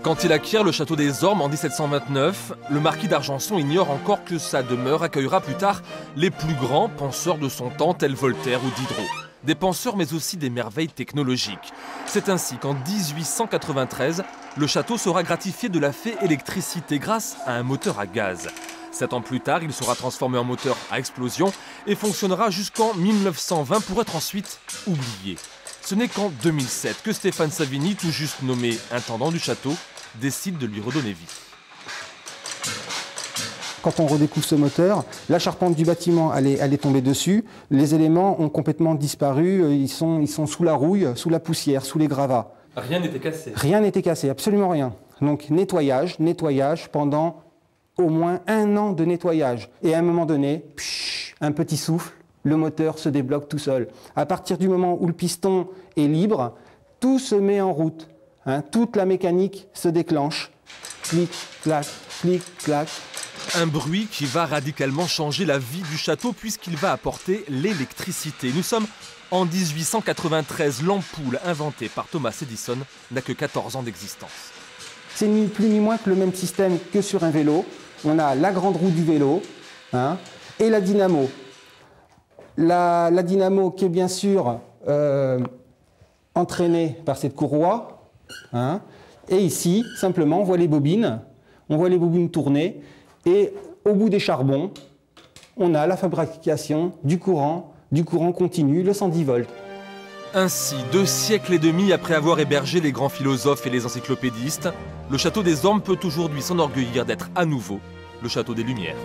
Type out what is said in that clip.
Quand il acquiert le château des Ormes en 1729, le marquis d'Argenson ignore encore que sa demeure accueillera plus tard les plus grands penseurs de son temps, tels Voltaire ou Diderot. Des penseurs mais aussi des merveilles technologiques. C'est ainsi qu'en 1893, le château sera gratifié de la fée électricité grâce à un moteur à gaz. 7 ans plus tard, il sera transformé en moteur à explosion et fonctionnera jusqu'en 1920 pour être ensuite oublié. Ce n'est qu'en 2007 que Stéphane Savini, tout juste nommé intendant du château, décide de lui redonner vie. Quand on redécouvre ce moteur, la charpente du bâtiment elle est tombée dessus, les éléments ont complètement disparu, ils sont sous la rouille, sous la poussière, sous les gravats. Rien n'était cassé. Rien n'était cassé, absolument rien. Donc nettoyage pendant au moins 1 an de nettoyage. Et à un moment donné, un petit souffle, le moteur se débloque tout seul. À partir du moment où le piston est libre, tout se met en route. Toute la mécanique se déclenche. Clic, clac, clic, clac. Un bruit qui va radicalement changer la vie du château puisqu'il va apporter l'électricité. Nous sommes en 1893. L'ampoule inventée par Thomas Edison n'a que 14 ans d'existence. C'est ni plus ni moins que le même système que sur un vélo. On a la grande roue du vélo et la dynamo. La dynamo qui est bien sûr entraînée par cette courroie. Et ici, simplement, on voit les bobines tourner. Et au bout des charbons, on a la fabrication du courant continu, le 110 volts. Ainsi, 2 siècles et demi après avoir hébergé les grands philosophes et les encyclopédistes, le château des Ormes peut aujourd'hui s'enorgueillir d'être à nouveau le château des Lumières.